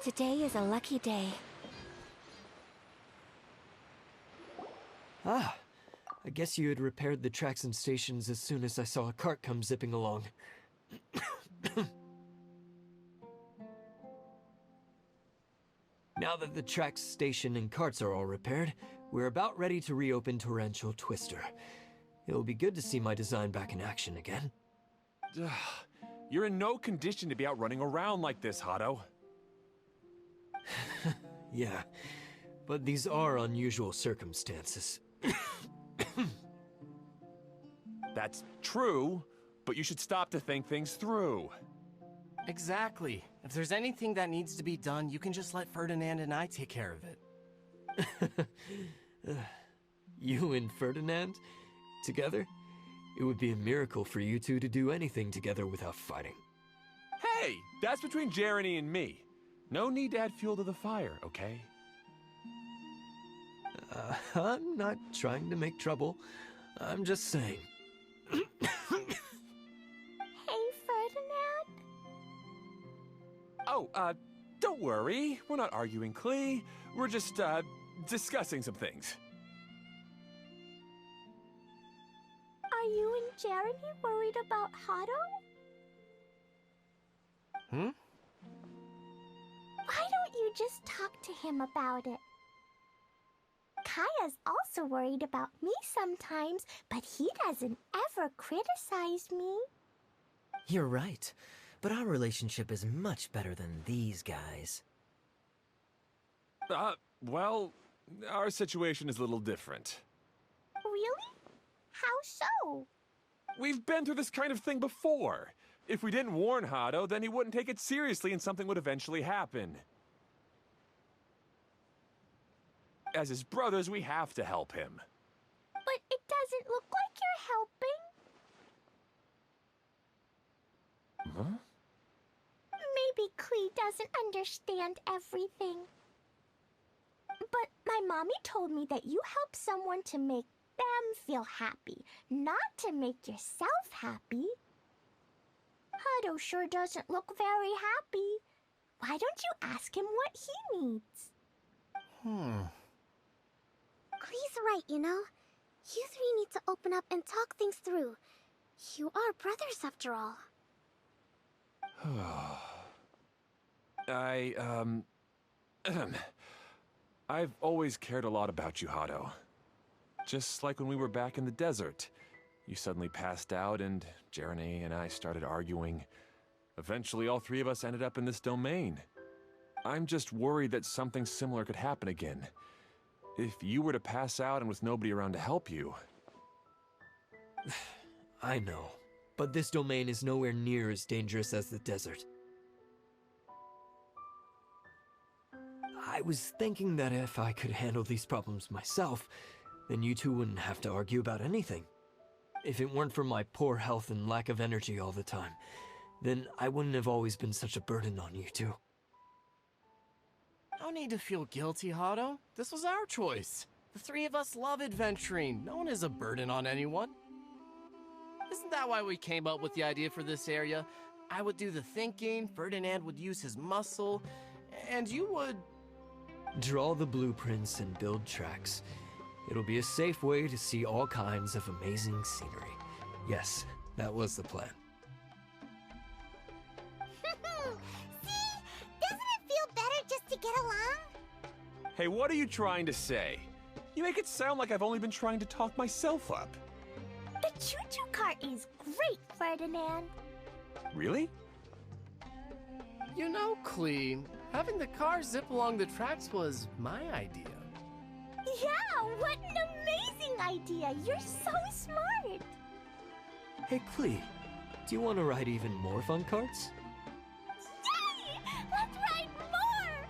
Today is a lucky day. Ah, I guess you had repaired the tracks and stations as soon as I saw a cart come zipping along. Now that the tracks, station, and carts are all repaired, we're about ready to reopen Torrential Twister. It'll be good to see my design back in action again. You're in no condition to be out running around like this, Hado. Yeah, but these are unusual circumstances. That's true, but you should stop to think things through. Exactly. If there's anything that needs to be done, you can just let Ferdinand and I take care of it. You and Ferdinand? Together? It would be a miracle for you two to do anything together without fighting. Hey, that's between Jeremy and me. No need to add fuel to the fire, okay? I'm not trying to make trouble. I'm just saying. Hey, Ferdinand? Oh, don't worry. We're not arguing, Klee. We're just, discussing some things. Are you and Jeremy worried about Hado? Why don't you just talk to him about it? Kaya's also worried about me sometimes, but he doesn't ever criticize me. You're right, but our relationship is much better than these guys. Well, our situation is a little different. Really? How so? We've been through this kind of thing before. If we didn't warn Hado, then he wouldn't take it seriously and something would eventually happen. As his brothers, we have to help him. But it doesn't look like you're helping. Huh? Maybe Klee doesn't understand everything. But my mommy told me that you help someone to make them feel happy, not to make yourself happy. Hado sure doesn't look very happy. Why don't you ask him what he needs? Klee's right, you know. You three need to open up and talk things through. You are brothers after all. I've always cared a lot about you, Hado. Just like when we were back in the desert. You suddenly passed out and Jerene and I started arguing. Eventually, all three of us ended up in this domain. I'm just worried that something similar could happen again. If you were to pass out and with nobody around to help you... I know, but this domain is nowhere near as dangerous as the desert. I was thinking that if I could handle these problems myself, then you two wouldn't have to argue about anything. If it weren't for my poor health and lack of energy all the time, then I wouldn't have always been such a burden on you two. No need to feel guilty, Hado. This was our choice. The three of us love adventuring. No one is a burden on anyone. Isn't that why we came up with the idea for this area? I would do the thinking, Ferdinand would use his muscle, and you would... Draw the blueprints and build tracks. It'll be a safe way to see all kinds of amazing scenery. Yes, that was the plan. See? Doesn't it feel better just to get along? Hey, what are you trying to say? You make it sound like I've only been trying to talk myself up. The choo-choo cart is great, Ferdinand. Really? You know, Klee, having the car zip along the tracks was my idea. Yeah, what an amazing idea! You're so smart! Hey, Klee, do you want to ride even more fun carts? Yay! Let's ride more!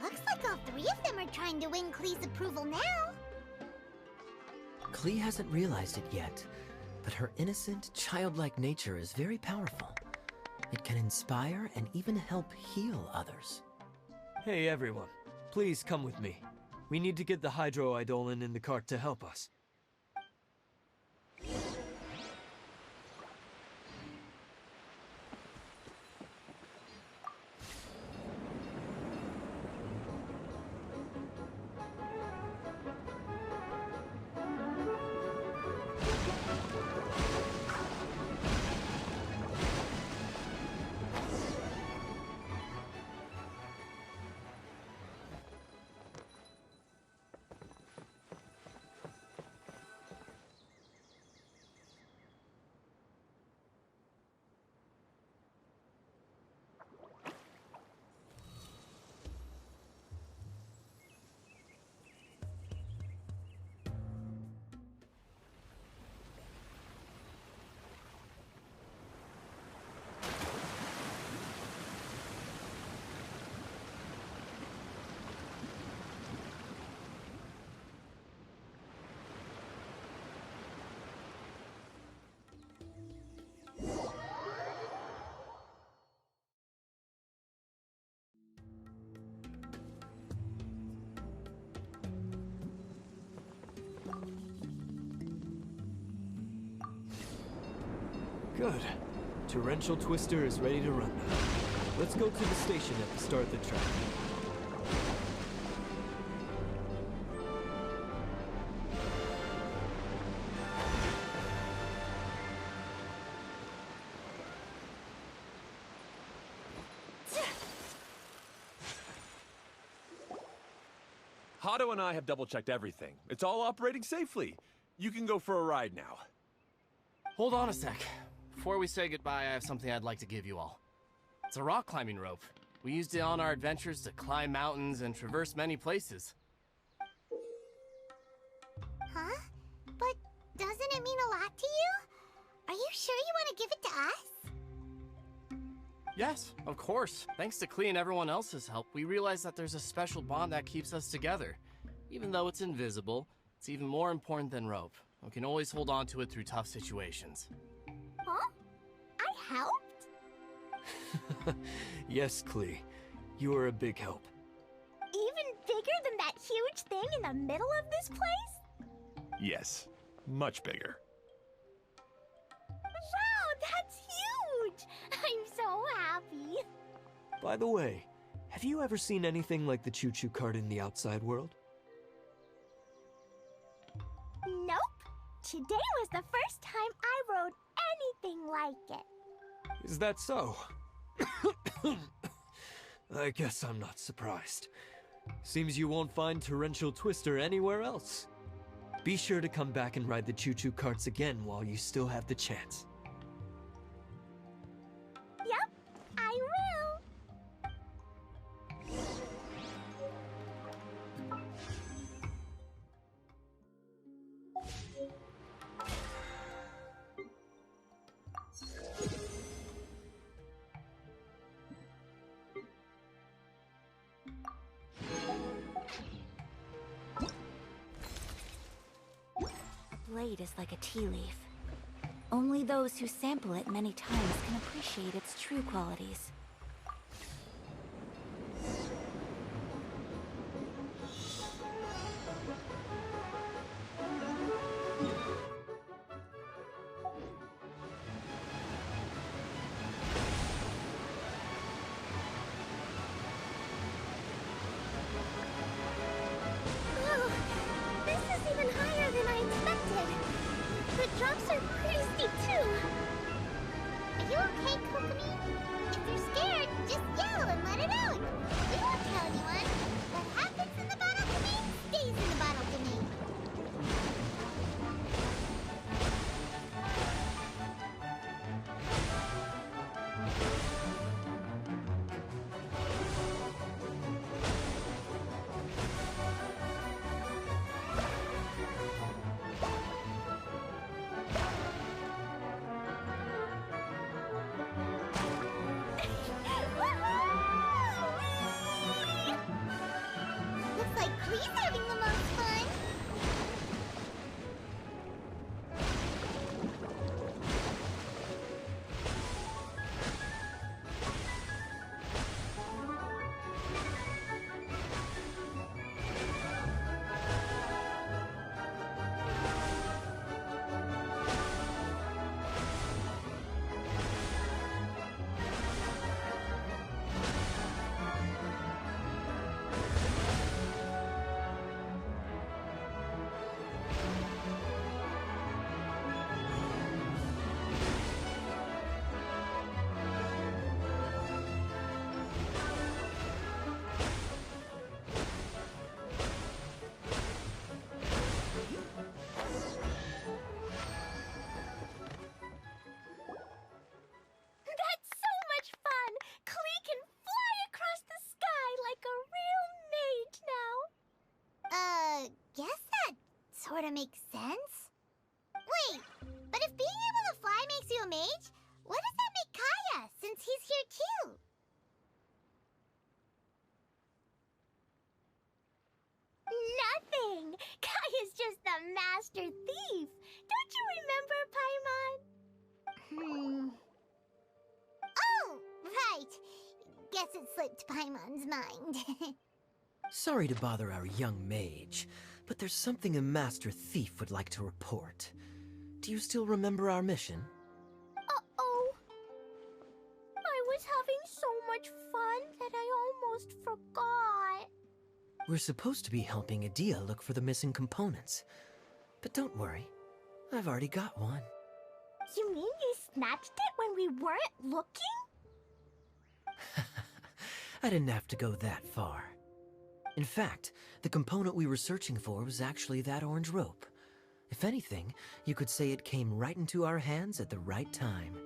Looks like all three of them are trying to win Klee's approval now. Klee hasn't realized it yet, but her innocent, childlike nature is very powerful. It can inspire and even help heal others. Hey, everyone. Please come with me. We need to get the hydroidolin in the cart to help us. Good. Torrential Twister is ready to run now. Let's go to the station at the start of the track. Hado and I have double-checked everything. It's all operating safely. You can go for a ride now. Hold on a sec. Before we say goodbye, I have something I'd like to give you all. It's a rock climbing rope. We used it on our adventures to climb mountains and traverse many places. Huh? But doesn't it mean a lot to you? Are you sure you want to give it to us? Yes, of course. Thanks to Klee and everyone else's help, we realized that there's a special bond that keeps us together. Even though it's invisible, it's even more important than rope. We can always hold on to it through tough situations. Huh? I helped? Yes, Klee. You are a big help. Even bigger than that huge thing in the middle of this place? Yes, much bigger. Wow, that's huge! I'm so happy. By the way, have you ever seen anything like the choo-choo cart in the outside world? Nope. Today was the first time I rode anything like it. Is that so? I guess I'm not surprised. Seems you won't find Torrential Twister anywhere else. Be sure to come back and ride the choo-choo carts again while you still have the chance. Yep, I will. Blade is like a tea leaf. Only those who sample it many times can appreciate its true qualities. Oh, this is even higher than I expected. The drops are pretty steep too. Are you okay, Kokomi? If you're scared, just yell and let it out. We won't tell anyone. What happens in the bottle domain stays in the bottle domain. Looks like Klee's having the most fun. That's so much fun! Klee can fly across the sky like a real mage now. Guess that sort of makes sense. Wait, but if being able to fly makes you a mage, what does that make Kaya, since he's here too? Nothing! Kaya's just the master thief. Don't you remember, Paimon? Oh, right. Guess it slipped Paimon's mind. Sorry to bother our young mage, but there's something a Master Thief would like to report. Do you still remember our mission? Uh-oh. I was having so much fun that I almost forgot. We're supposed to be helping Adia look for the missing components. But don't worry, I've already got one. You mean you snatched it when we weren't looking? I didn't have to go that far. In fact, the component we were searching for was actually that orange rope. If anything, you could say it came right into our hands at the right time.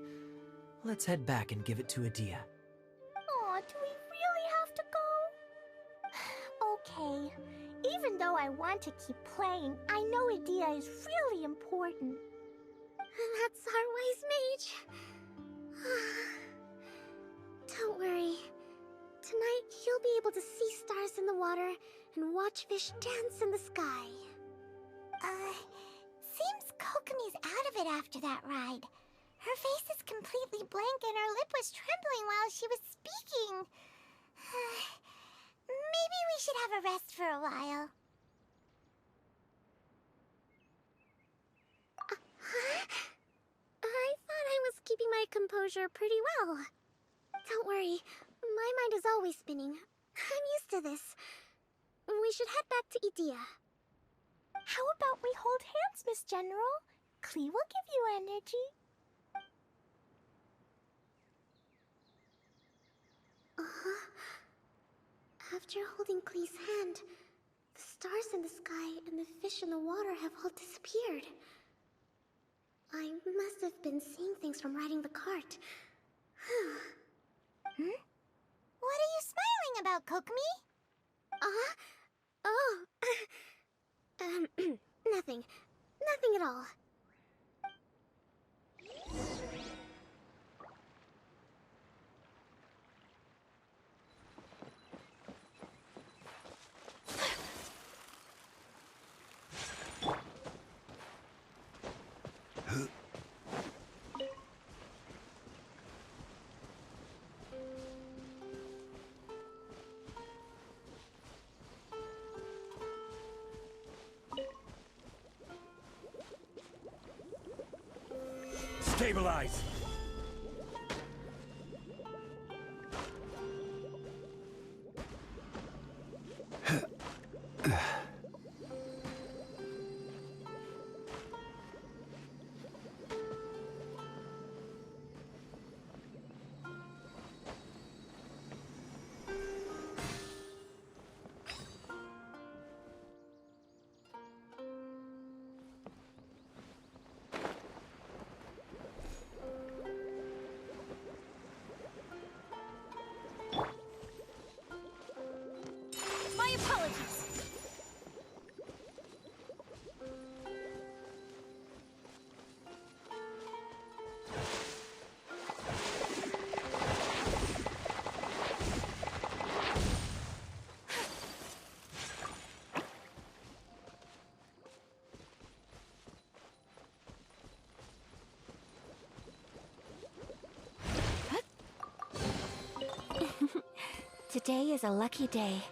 Let's head back and give it to Adia. Aw, do we really have to go? Okay. Even though I want to keep playing, I know Adia is really important. That's our wise mage. Don't worry. Tonight, you'll be able to see stars in the water and watch fish dance in the sky. Seems Kokomi's out of it after that ride. Her face is completely blank and her lip was trembling while she was speaking. Maybe we should have a rest for a while. Huh? I thought I was keeping my composure pretty well. Don't worry, my mind is always spinning. I'm used to this. We should head back to Idea. How about we hold hands, Miss General? Klee will give you energy. After holding Klee's hand, the stars in the sky and the fish in the water have all disappeared. I must have been seeing things from riding the cart. What are you smiling about, Kokomi? Oh. Nothing. Nothing at all. Stabilize! My apologies. Today is a lucky day.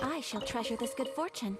I shall treasure this good fortune.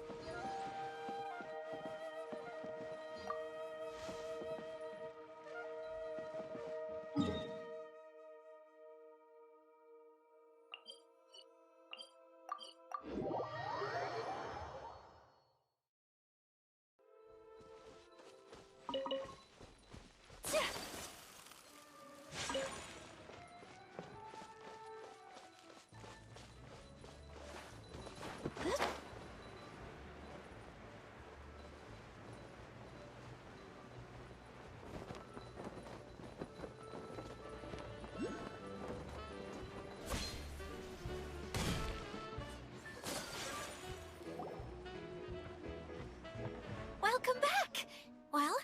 Welcome back! Well,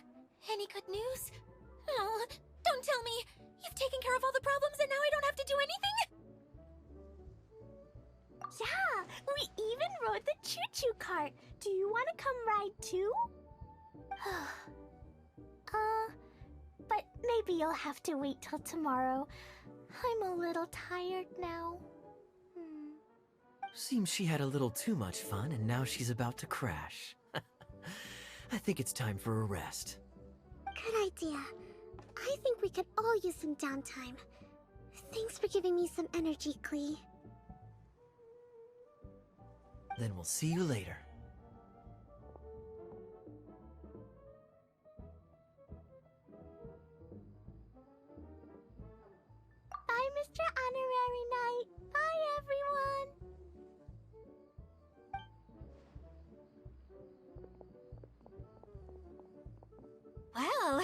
any good news? Oh, don't tell me! You've taken care of all the problems and now I don't have to do anything? Yeah, we even rode the choo-choo cart. Do you want to come ride too? But maybe you'll have to wait till tomorrow. I'm a little tired now. Seems she had a little too much fun and now she's about to crash. I think it's time for a rest. Good idea. I think we could all use some downtime. Thanks for giving me some energy, Klee. Then we'll see you later. Bye, Mr. Honorary Knight. Bye, everyone. Well,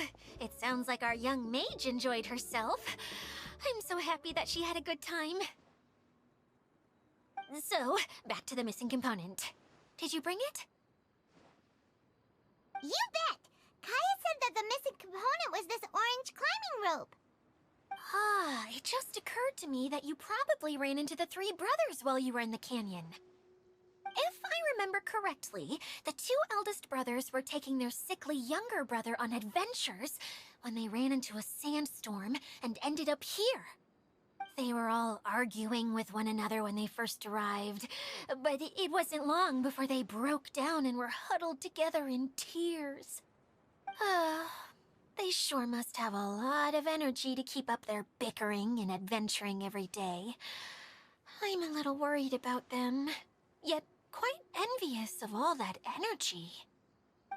It sounds like our young mage enjoyed herself. I'm so happy that she had a good time. So, back to the missing component. Did you bring it? You bet! Kaya said that the missing component was this orange climbing rope. Ah, it just occurred to me that you probably ran into the three brothers while you were in the canyon. If I remember correctly, the two eldest brothers were taking their sickly younger brother on adventures when they ran into a sandstorm and ended up here. They were all arguing with one another when they first arrived, but it wasn't long before they broke down and were huddled together in tears. They sure must have a lot of energy to keep up their bickering and adventuring every day. I'm a little worried about them, yet quite envious of all that energy.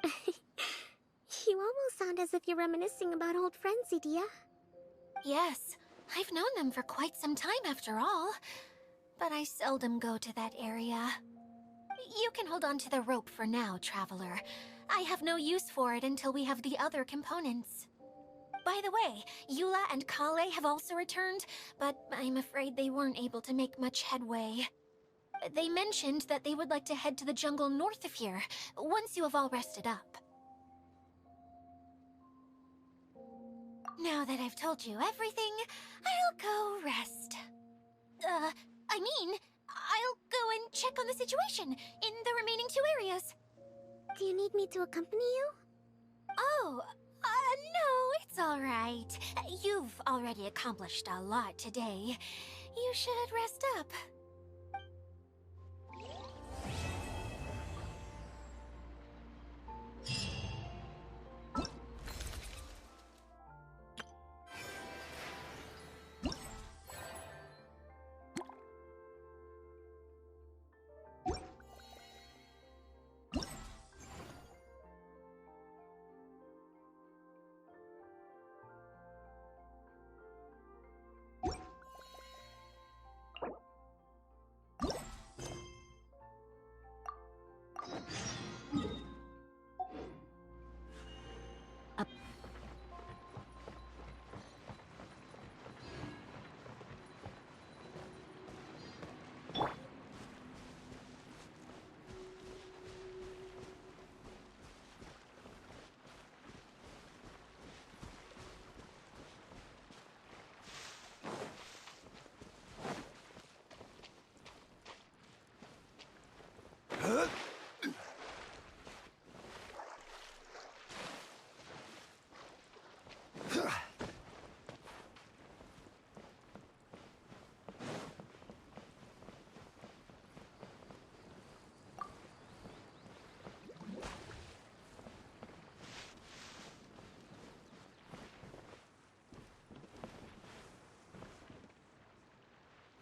You almost sound as if you're reminiscing about old friends, Idia. Yes, I've known them for quite some time after all, but I seldom go to that area. You can hold on to the rope for now, Traveler. I have no use for it until we have the other components. By the way, Eula and Kale have also returned, but I'm afraid they weren't able to make much headway. They mentioned that they would like to head to the jungle north of here, once you have all rested up. Now that I've told you everything, I'll go rest. I'll go and check on the situation in the remaining two areas. Do you need me to accompany you? Oh, no, it's all right. You've already accomplished a lot today. You should rest up.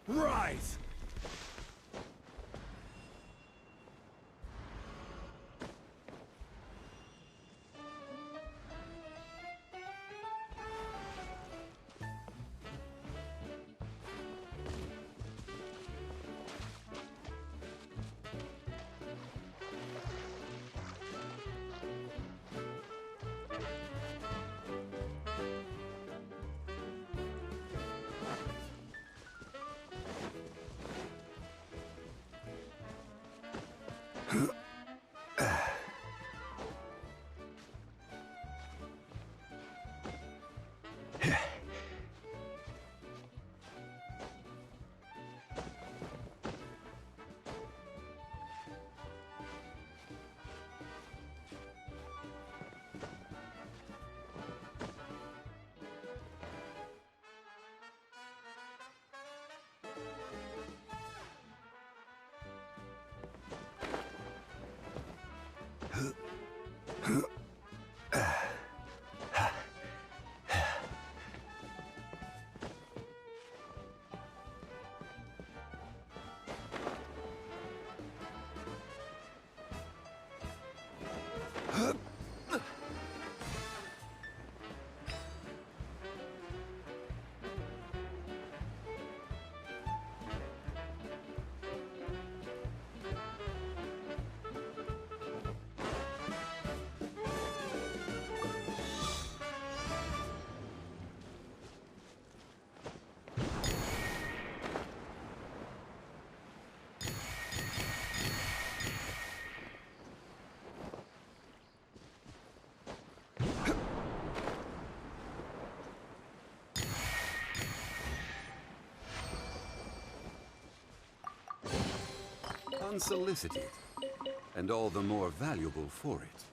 Rise! unsolicited, and all the more valuable for it.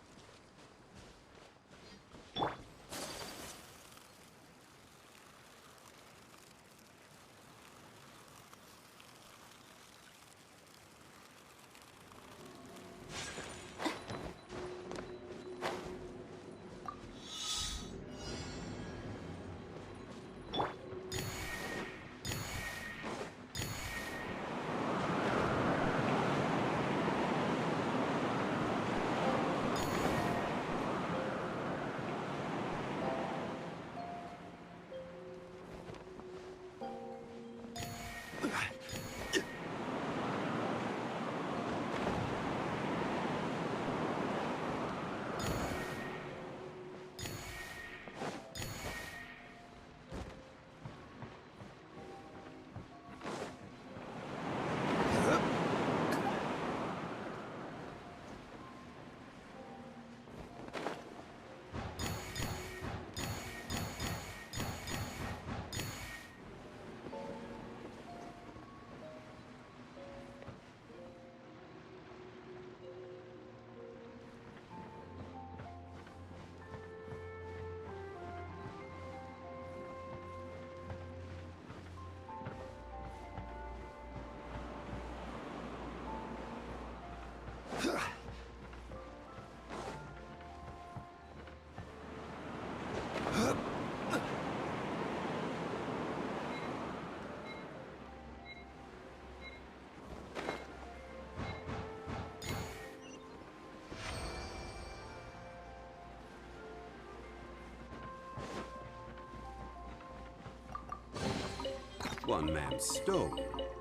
One man's stone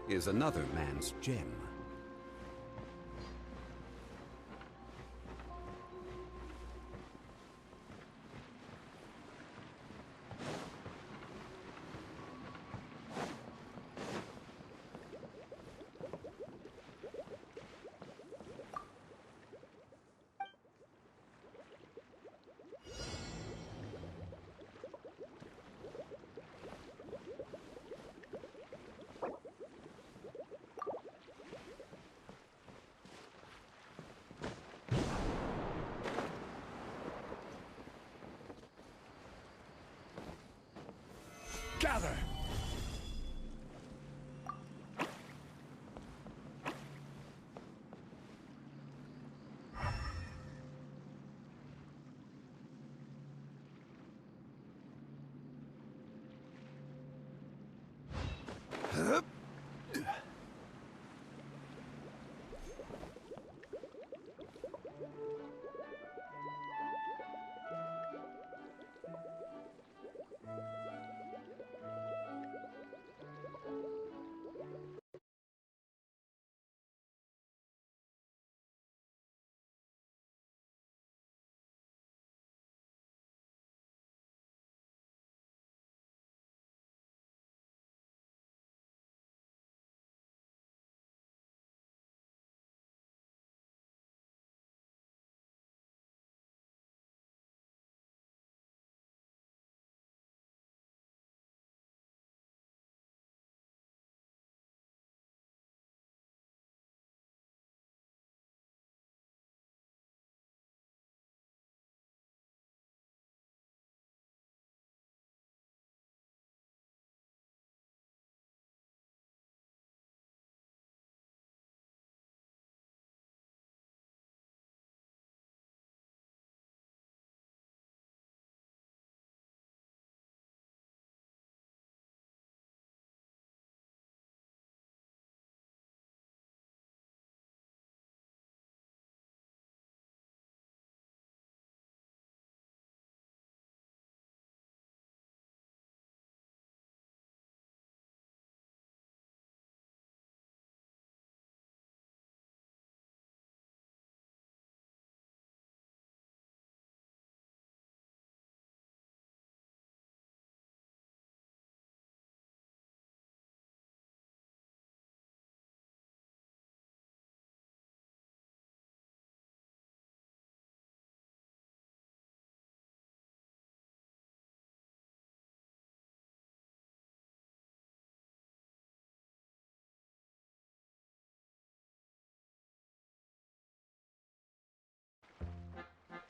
is another man's gem. Gather!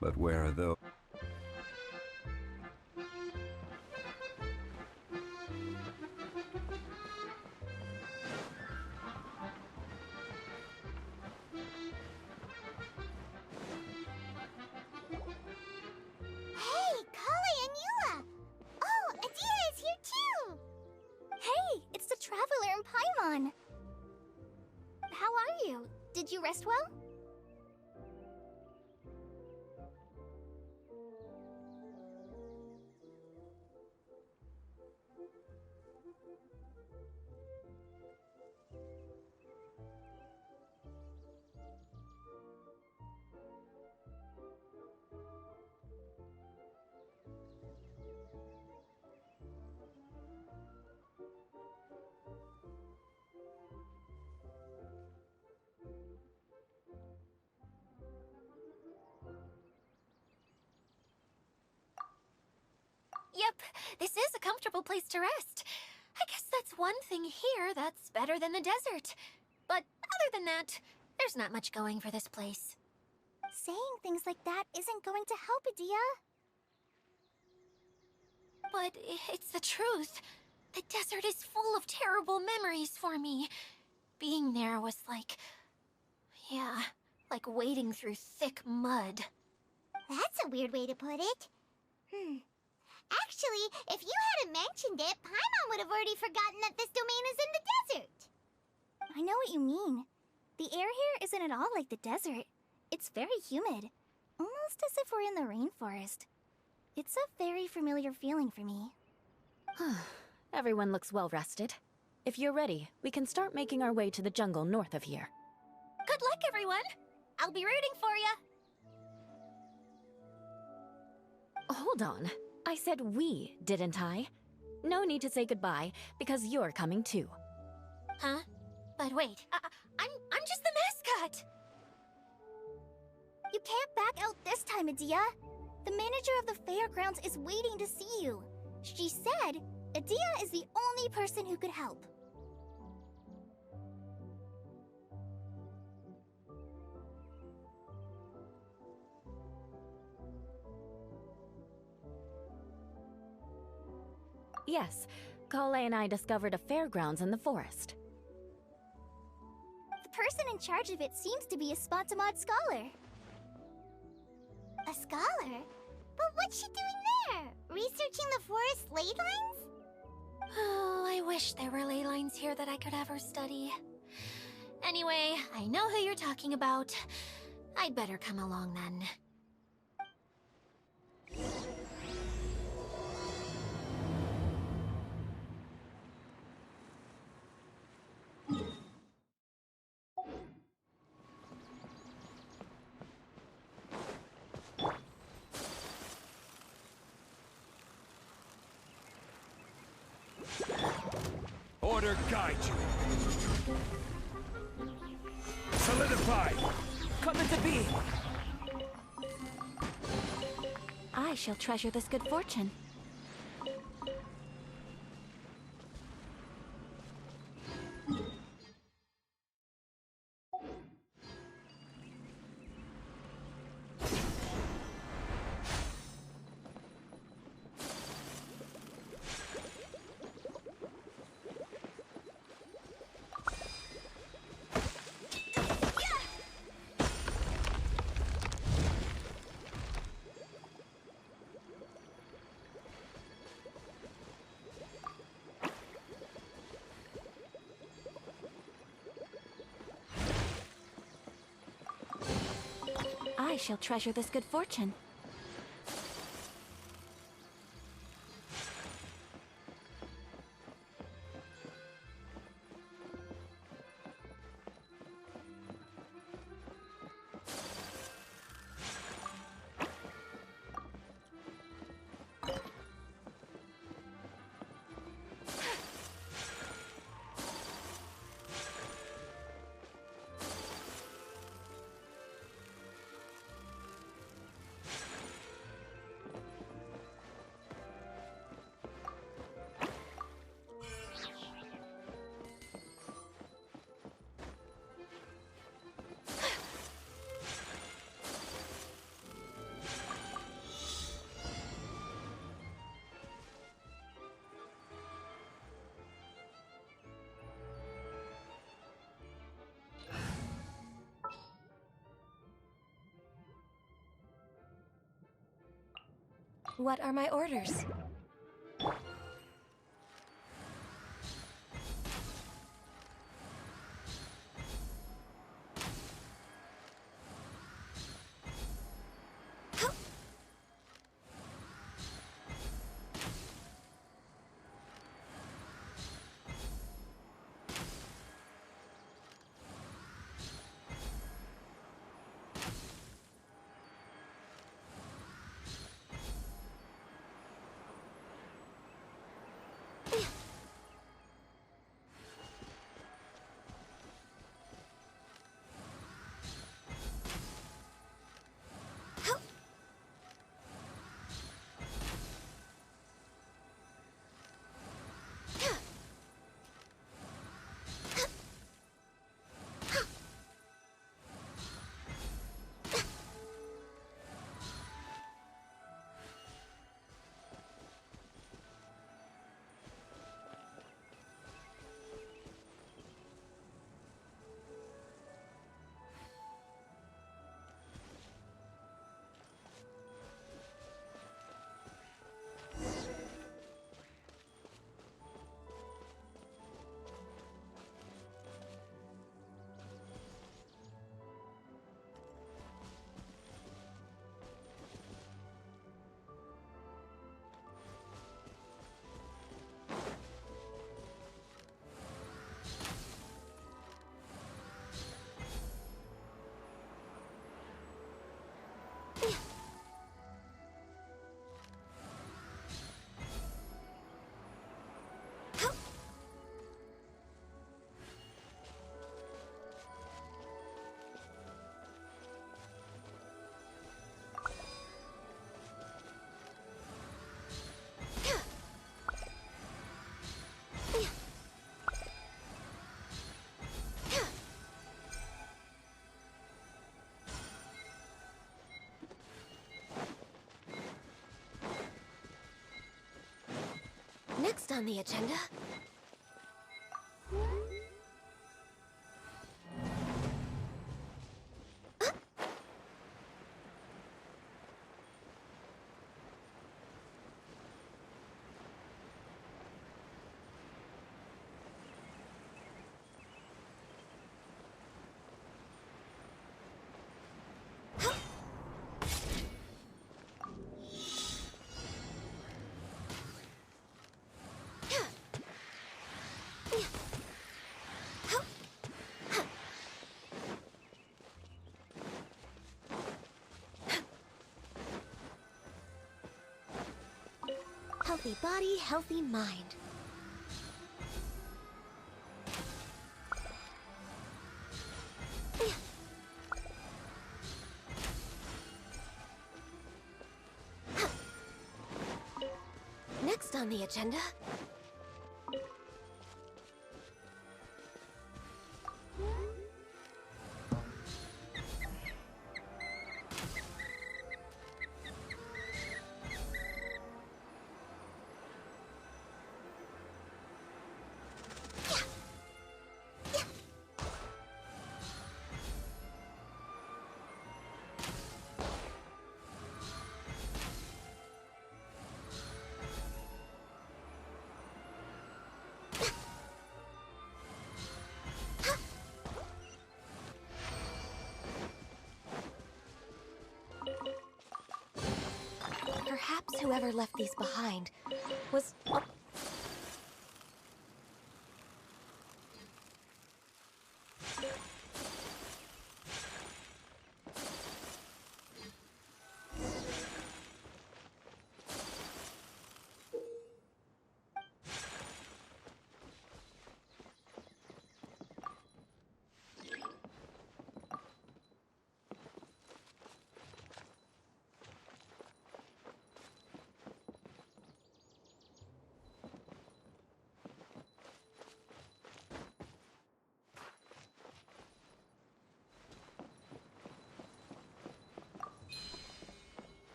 But where are those? Hey, Kale and Eula! Oh, Adia is here too! Hey, it's the Traveler and Paimon! How are you? Did you rest well? Yep, this is a comfortable place to rest. I guess that's one thing here that's better than the desert. But other than that, there's not much going for this place. Saying things like that isn't going to help, Adia. But it's the truth. The desert is full of terrible memories for me. Being there was like... yeah, like wading through thick mud. That's a weird way to put it. Actually, if you hadn't mentioned it, Paimon would have already forgotten that this domain is in the desert. I know what you mean. The air here isn't at all like the desert. It's very humid. Almost as if we're in the rainforest. It's a very familiar feeling for me. Everyone looks well rested. If you're ready, we can start making our way to the jungle north of here. Good luck, everyone! I'll be rooting for you! Hold on. I said we, didn't I? No need to say goodbye, because you're coming too. Huh? But wait, I'm just the mascot! You can't back out this time, Adia. The manager of the fairgrounds is waiting to see you. She said Adia is the only person who could help. Yes, Kale and I discovered a fairgrounds in the forest. The person in charge of it seems to be a Spontamod scholar. A scholar? But what's she doing there? Researching the forest ley lines? Oh, I wish there were ley lines here that I could ever study. Anyway, I know who you're talking about. I'd better come along then. Order guide you. Solidify. Come into being! I shall treasure this good fortune. I shall treasure this good fortune. What are my orders? Next on the agenda... Healthy body, healthy mind. Next on the agenda... Perhaps whoever left these behind was... Oh.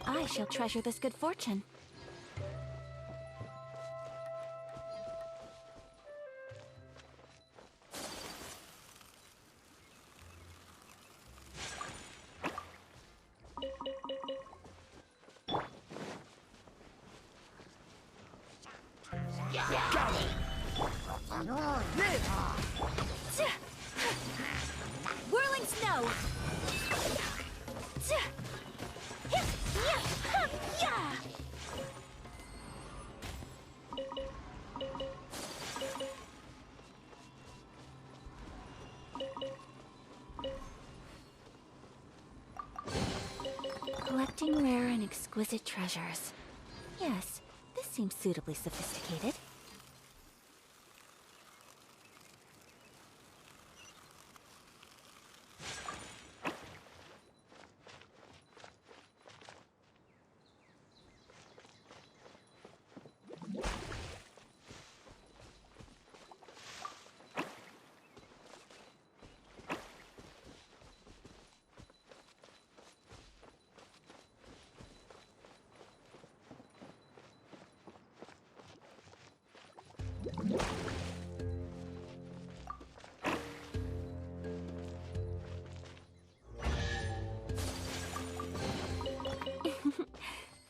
I shall treasure this good fortune. Whirling snow! Collecting rare and exquisite treasures. Yes, this seems suitably sophisticated.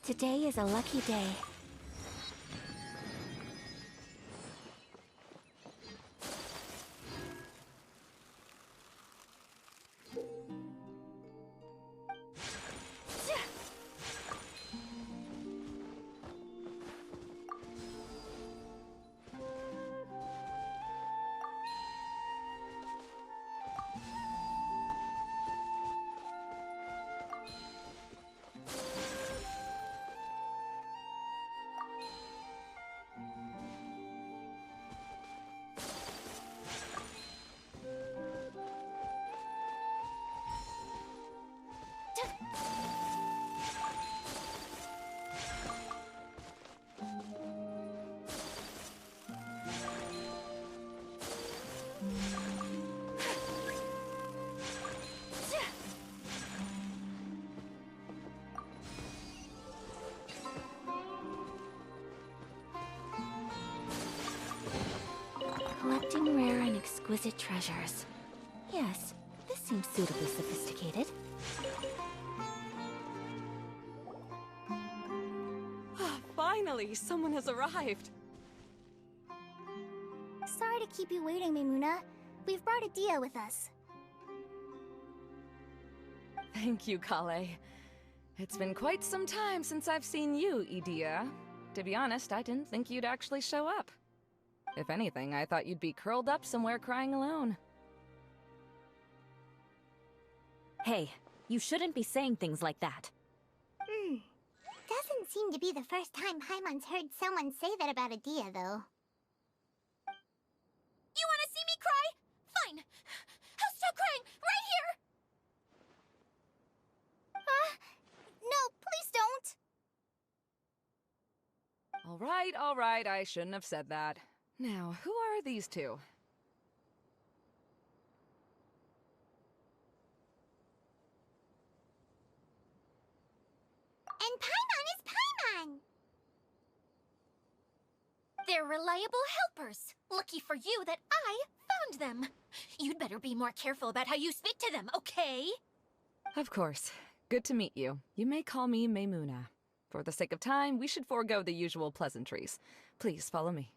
Today is a lucky day. Collecting rare and exquisite treasures. Yes, this seems suitably sophisticated. Finally, someone has arrived. Sorry to keep you waiting, Maimuna. We've brought Adia with us. Thank you, Kale. It's been quite some time since I've seen you, Idia. To be honest, I didn't think you'd actually show up. If anything, I thought you'd be curled up somewhere crying alone. Hey, you shouldn't be saying things like that. Doesn't seem to be the first time Paimon's heard someone say that about Adia, though. You want to see me cry? Fine. I'll stop crying right here. No, please don't. All right, I shouldn't have said that. Now, who are these two? And Paimon is Paimon! They're reliable helpers. Lucky for you that I found them. You'd better be more careful about how you speak to them, okay? Of course. Good to meet you. You may call me Maimuna. For the sake of time, we should forego the usual pleasantries. Please follow me.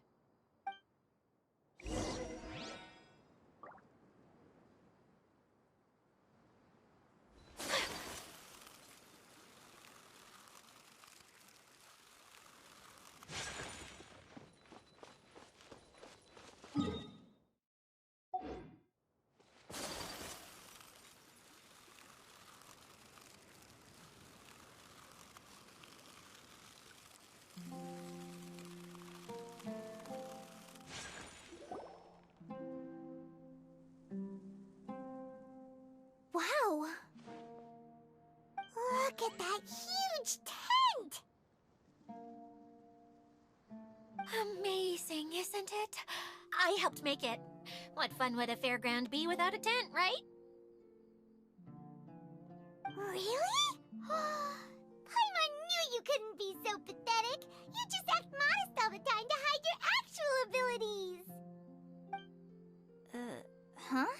Wow! Look at that huge tent! Amazing, isn't it? I helped make it. What fun would a fairground be without a tent, right? Really? Paimon knew you couldn't be so pathetic. You just act modest all the time to hide your actual abilities. Huh?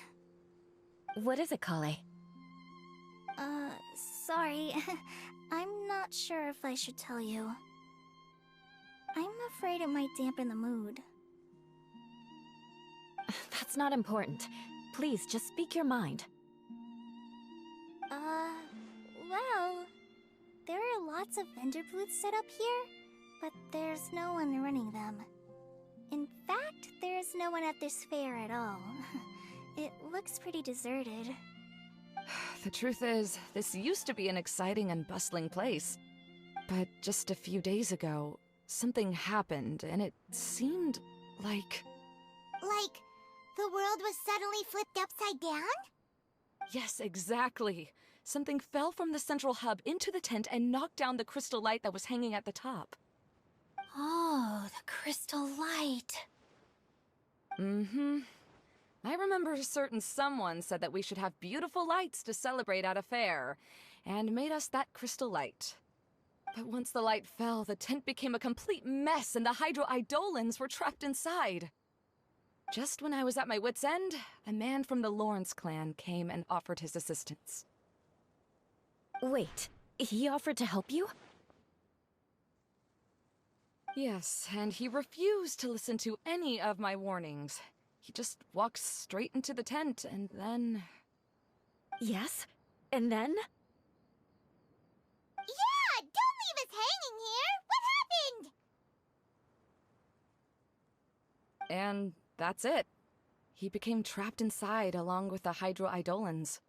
What is it, Kale? Sorry. I'm not sure if I should tell you. I'm afraid it might dampen the mood. That's not important. Please, just speak your mind. Well, there are lots of vendor booths set up here, but there's no one running them. In fact, there's no one at this fair at all. It looks pretty deserted. The truth is, this used to be an exciting and bustling place. But just a few days ago, something happened, and it seemed like... Like, the world was suddenly flipped upside down? Yes, exactly. Something fell from the central hub into the tent and knocked down the crystal light that was hanging at the top. Oh, the crystal light. Mm-hmm. I remember a certain someone said that we should have beautiful lights to celebrate at a fair, and made us that crystal light. But once the light fell, the tent became a complete mess and the Hydro-Eidolons were trapped inside. Just when I was at my wit's end, a man from the Lawrence clan came and offered his assistance. Wait, he offered to help you? Yes, and he refused to listen to any of my warnings. He just walked straight into the tent, and then... Yes? And then? Yeah! Don't leave us hanging here! What happened? And that's it. He became trapped inside along with the Hydro-Eidolons.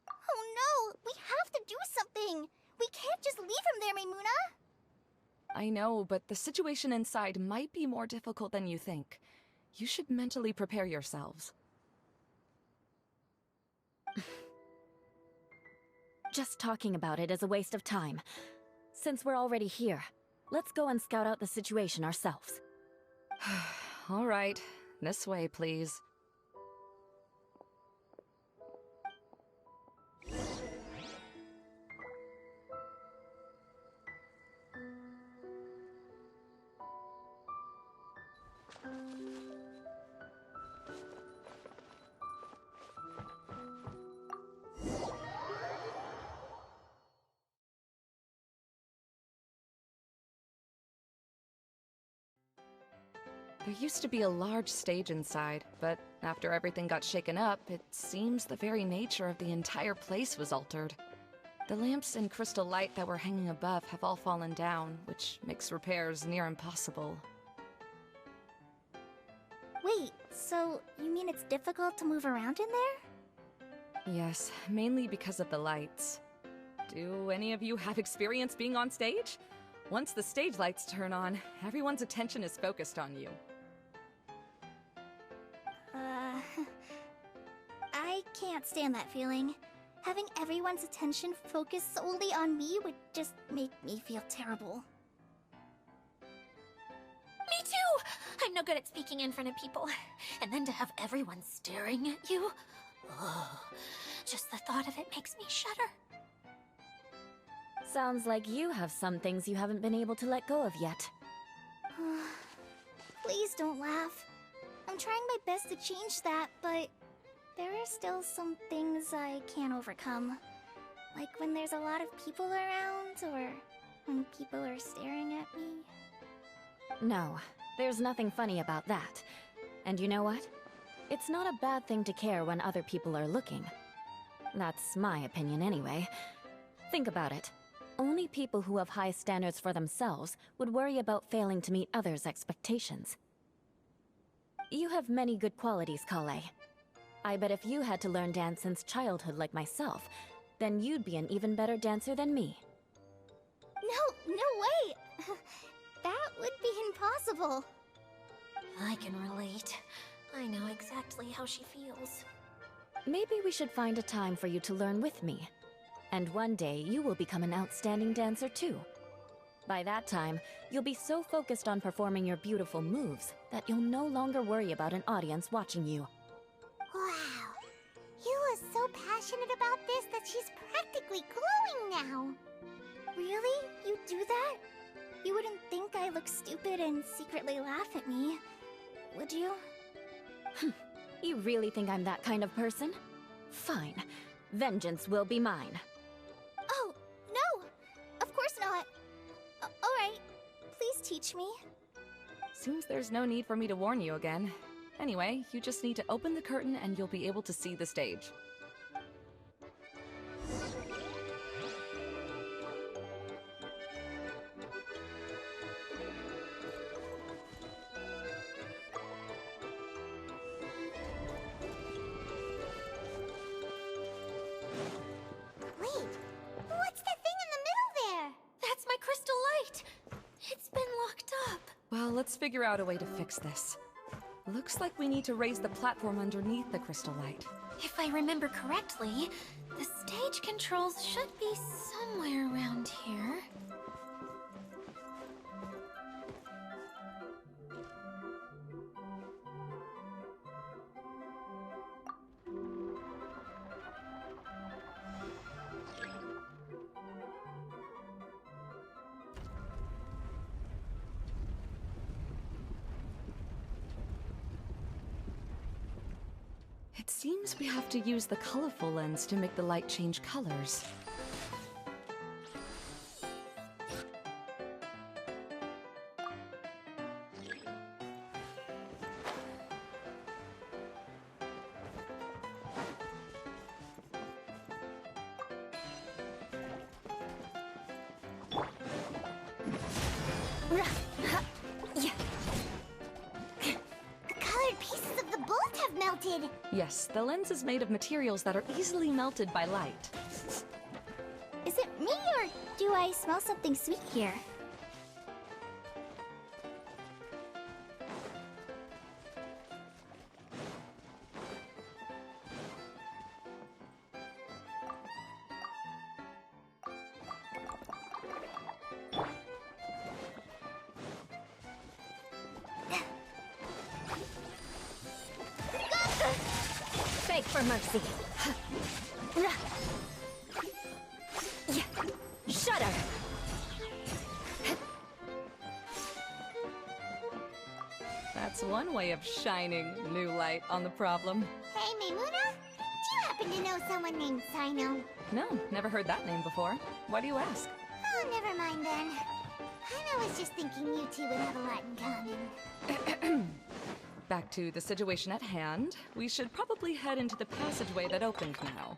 Oh no! We have to do something! We can't just leave him there, Maimuna! I know, but the situation inside might be more difficult than you think. You should mentally prepare yourselves. Just talking about it is a waste of time. Since we're already here, let's go and scout out the situation ourselves. All right. This way, please. There used to be a large stage inside, but after everything got shaken up, it seems the very nature of the entire place was altered. The lamps and crystal light that were hanging above have all fallen down, which makes repairs near impossible. Wait, so you mean it's difficult to move around in there? Yes, mainly because of the lights. Do any of you have experience being on stage? Once the stage lights turn on, everyone's attention is focused on you. I can't stand that feeling. Having everyone's attention focused solely on me would just make me feel terrible. Me too! I'm no good at speaking in front of people. And then to have everyone staring at you. Oh, just the thought of it makes me shudder. Sounds like you have some things you haven't been able to let go of yet. Please don't laugh. I'm trying my best to change that, but there are still some things I can't overcome. Like when there's a lot of people around, or when people are staring at me. No, there's nothing funny about that. And you know what? It's not a bad thing to care when other people are looking. That's my opinion anyway. Think about it. Only people who have high standards for themselves would worry about failing to meet others' expectations. You have many good qualities, Kale. I bet if you had to learn dance since childhood like myself, then you'd be an even better dancer than me. No way! That would be impossible. I can relate. I know exactly how she feels. Maybe we should find a time for you to learn with me. And one day, you will become an outstanding dancer too. By that time, you'll be so focused on performing your beautiful moves that you'll no longer worry about an audience watching you. Wow. You are so passionate about this that she's practically glowing now. Really? You do that? You wouldn't think I look stupid and secretly laugh at me, would you? You really think I'm that kind of person? Fine. Vengeance will be mine. Oh, no! Of course not. Alright, please teach me. Seems there's no need for me to warn you again. Anyway, you just need to open the curtain and you'll be able to see the stage. Wait, what's that thing in the middle there? That's my crystal light. It's been locked up. Well, let's figure out a way to fix this. Looks like we need to raise the platform underneath the crystal light. If I remember correctly, the stage controls should be somewhere around here. It seems we have to use the colorful lens to make the light change colors. Colored pieces of the bolt have melted. Yes, the lens is made of materials that are easily melted by light. Is it me or do I smell something sweet here? Beg for mercy. Shudder. That's one way of shining new light on the problem. Hey, Maymuna? Do you happen to know someone named Sino? No, never heard that name before. Why do you ask? Oh, never mind then. I was just thinking you two would have a lot in common. Back to the situation at hand. We should probably head into the passageway that opened now.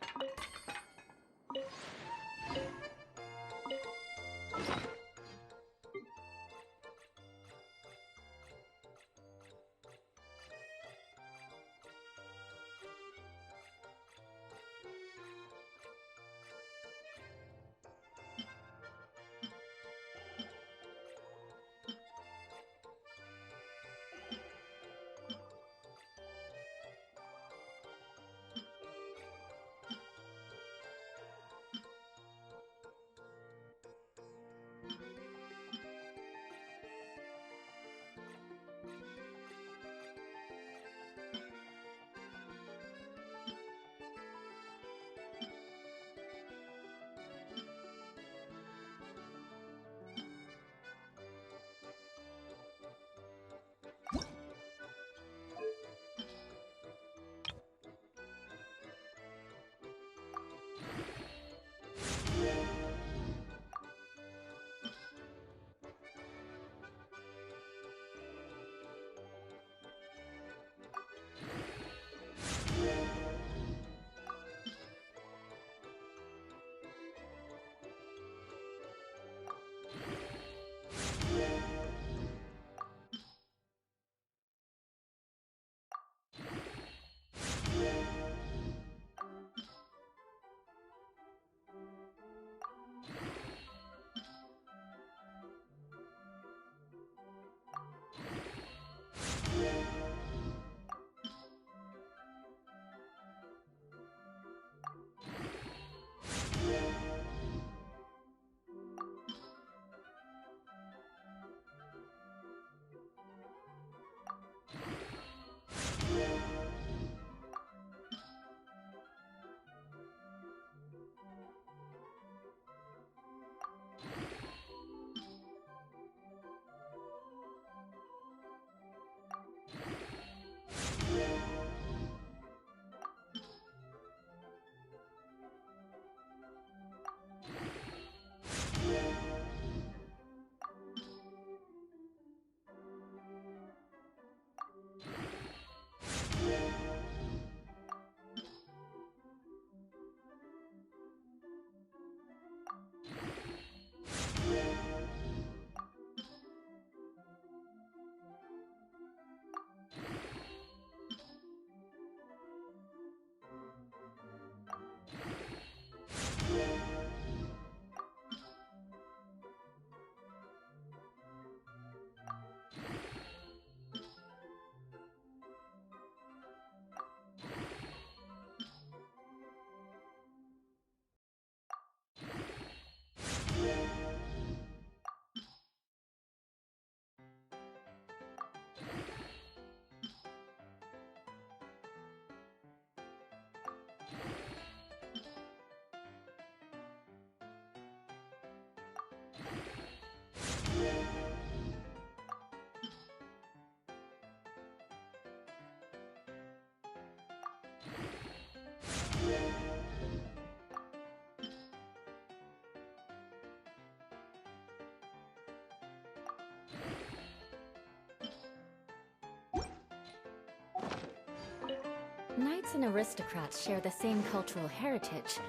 Knights and aristocrats share the same cultural heritage,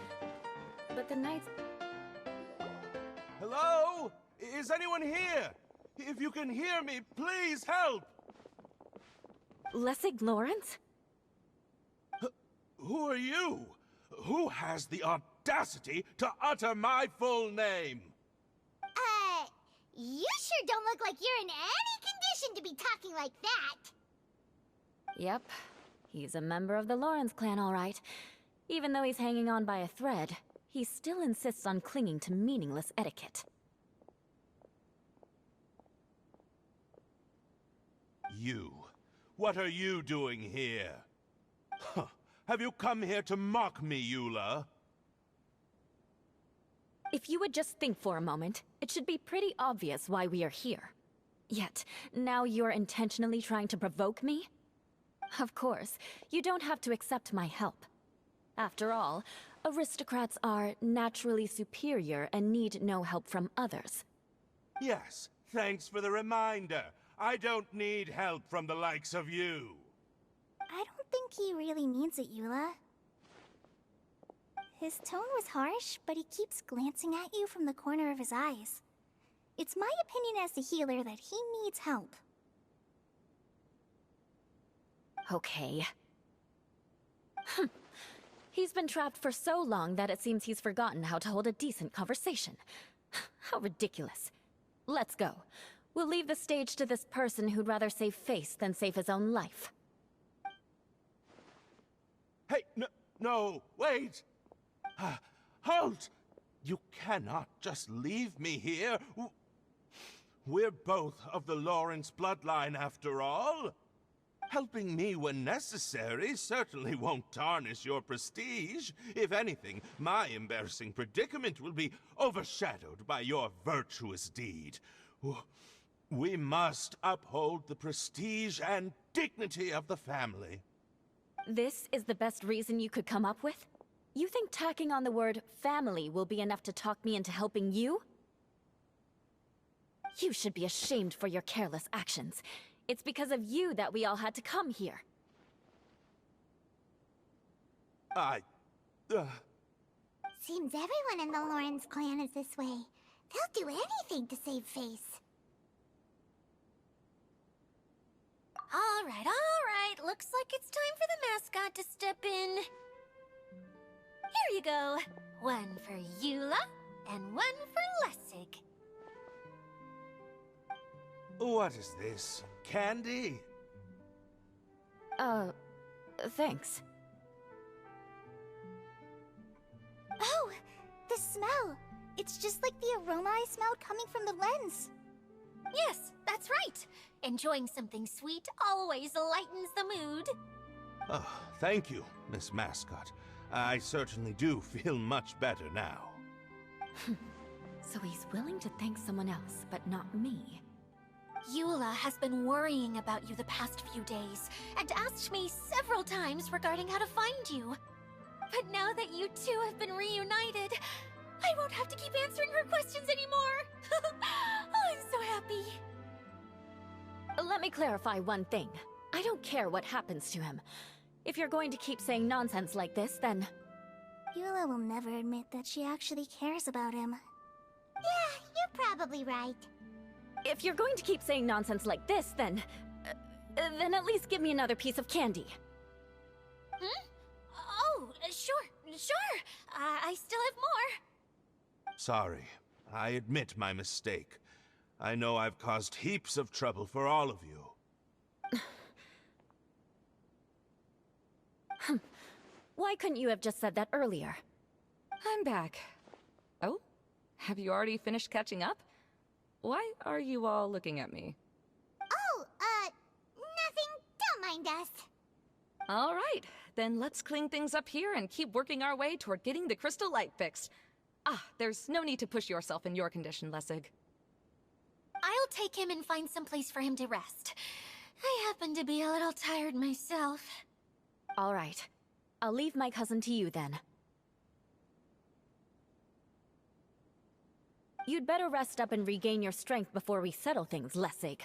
but the knights... Hello? Is anyone here? If you can hear me, please help! Lessig Lawrence? Who are you? Who has the audacity to utter my full name? You sure don't look like you're in any condition to be talking like that. Yep. He's a member of the Lawrence clan, all right. Even though he's hanging on by a thread, he still insists on clinging to meaningless etiquette. You. What are you doing here? Huh. Have you come here to mock me, Eula? If you would just think for a moment, it should be pretty obvious why we are here. Yet, now you're intentionally trying to provoke me? Of course, you don't have to accept my help. After all, aristocrats are naturally superior and need no help from others. Yes, thanks for the reminder. I don't need help from the likes of you. I don't think he really means it, Eula. His tone was harsh, but he keeps glancing at you from the corner of his eyes. It's my opinion as the healer that he needs help. Okay. He's been trapped for so long that it seems he's forgotten how to hold a decent conversation. How ridiculous. Let's go. We'll leave the stage to this person who'd rather save face than save his own life. Hey, no, wait! Halt! You cannot just leave me here. We're both of the Lawrence bloodline after all. Helping me when necessary certainly won't tarnish your prestige. If anything, my embarrassing predicament will be overshadowed by your virtuous deed. We must uphold the prestige and dignity of the family. This is the best reason you could come up with? You think tacking on the word family will be enough to talk me into helping you? You should be ashamed for your careless actions. It's because of you that we all had to come here. Seems everyone in the Lawrence clan is this way. They'll do anything to save face. All right. Looks like it's time for the mascot to step in. Here you go. One for Eula, and one for Lessig. What is this? Candy? Thanks. Oh, the smell! It's just like the aroma I smelled coming from the lens. Yes, that's right. Enjoying something sweet always lightens the mood. Oh, thank you, Miss Mascot. I certainly do feel much better now. So he's willing to thank someone else, but not me. Eula has been worrying about you the past few days, and asked me several times regarding how to find you. But now that you two have been reunited, I won't have to keep answering her questions anymore. Oh, I'm so happy. Let me clarify one thing. I don't care what happens to him. If you're going to keep saying nonsense like this, then... Eula will never admit that she actually cares about him. Yeah, you're probably right. If you're going to keep saying nonsense like this, then at least give me another piece of candy. Oh, sure. I still have more. Sorry. I admit my mistake. I know I've caused heaps of trouble for all of you. Why couldn't you have just said that earlier? I'm back. Oh? Have you already finished catching up? Why are you all looking at me? Oh, nothing. Don't mind us. All right, then let's clean things up here and keep working our way toward getting the crystal light fixed. There's no need to push yourself in your condition, Lessig. I'll take him and find some place for him to rest. I happen to be a little tired myself. All right. I'll leave my cousin to you then. You'd better rest up and regain your strength before we settle things, Lessig.